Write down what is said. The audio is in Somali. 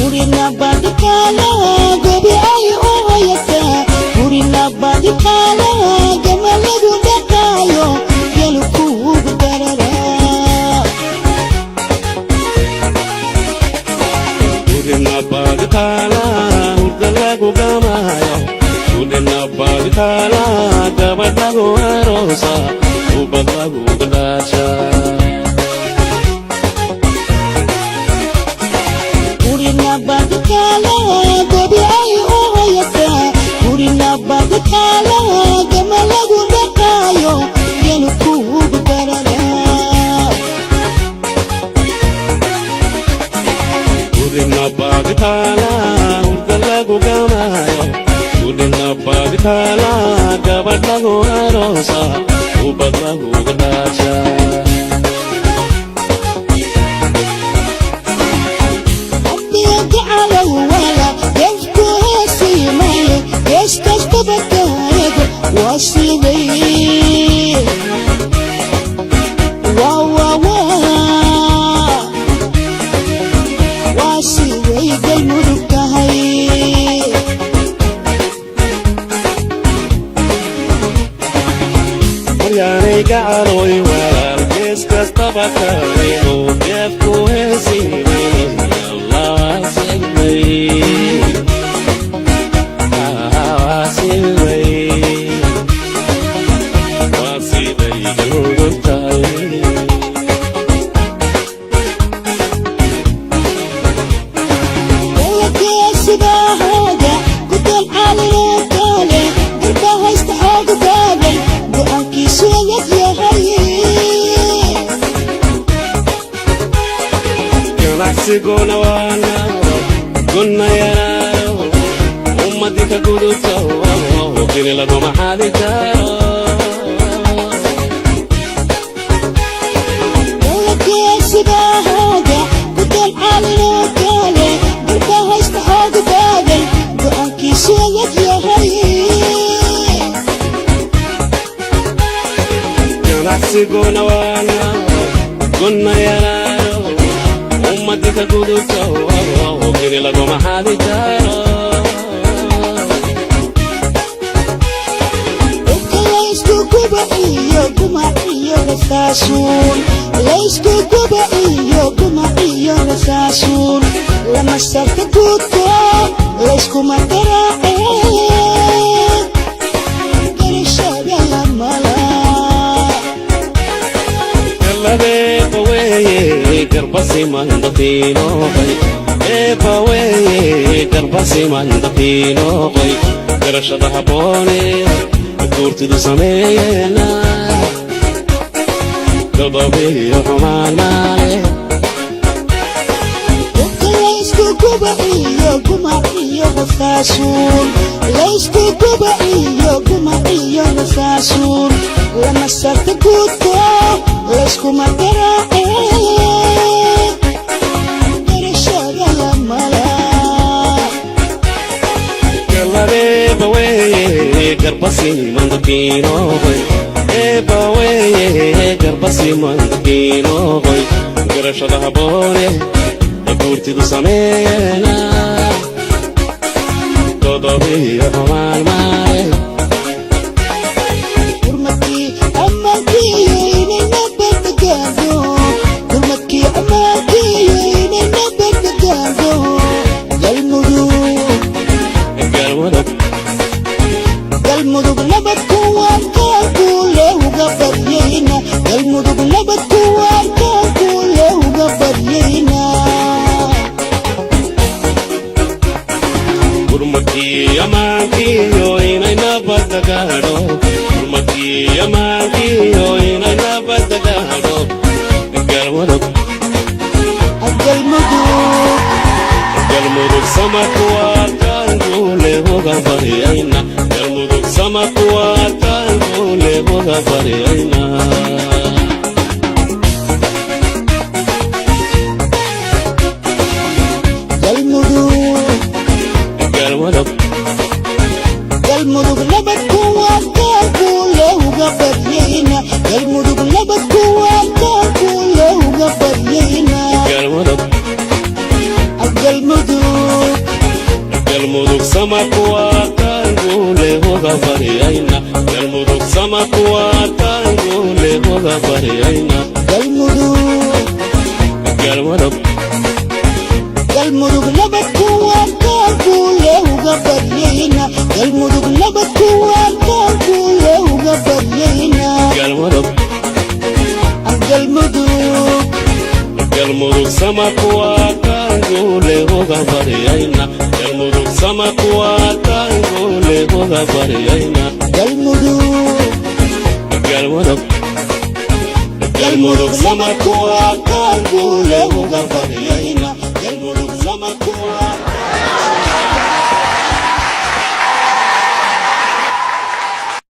Urina badikala gobi ay oyata Urina badikala gamalagu dakayo Yaluku darara Urina badikala udalagu gamayo Urina badikala gabadagu arosa Ubadagu gadacha Urina badikala gobi ay oyata Urina badikala gamalagu dakayo Yaluku darara Urina badikala udalagu gamayo Urina badikala gabadagu arosa Ubadagu gadacha واشلي واشلي قلبك هاي Marianne galoy wal keskas tabakayno defko hesini Allah silvei wasilei galugtai Gona wana gonna yararo ummadika guduto kini la goma halita sibahoga gudal alino kale gurba haysta hoga badan go'aankiisu yad yahay ganacsi gona wana gonna yararo ummadika guduto kini la goma halita ليش كوكوبا إيو كما إيو نساسون لما سرت كوكو ليش كما ترى كريشة يلا ملا يلا بيبوي كربسي من دقينو بيبوي كربسي من دقينو بي كرشة هبوني كورتي دو سمينا Todavía jamás male ليش كوكوبا إيو كما إيو نساسون ليش كوكوبا إيو كما إيو نساسون لما سرت كوكو ليش كما ترى كريشة يلا ملا يلا بيبوي كربسي من دقينو بي بيبوي كربسي من دقينو بي كرشة هبوني كورتي دو سمينا Todavía jamás male Hurmatki amalki inay nabagado Hurmatki amalki inay nabagado Galmudug labad kuwan kalkule uga baryayna Galmudug labad kuwan kalkule uga baryayna Hurmati amanki yo inay nabagado Hurmati amanki yo inay nabagado Galmudug Galmudug sama kuwan kalkule uga baryayna Galmudug sama kuwan kalkule uga baryayna Galmudug labad kuwan kalkule uga baryayna Galmudug labad kuwan kalkule uga baryayna Galmudug Galmudug galmudug sama kuwaataan guule hoga baryayna galmudug sama kuwaataan guule hoga baryayna galmudug galmudug nabad kuwaataan guule hoga baryayna galmudug nabad kuwaataan guule hoga baryayna galmudug galmudug sama kuwaataan guule hoga baryayna galmudug sama kuwaataan guule hoga baryayna galmudug sama kuwaataan guule hoga baryayna galmudug sama kuwaataan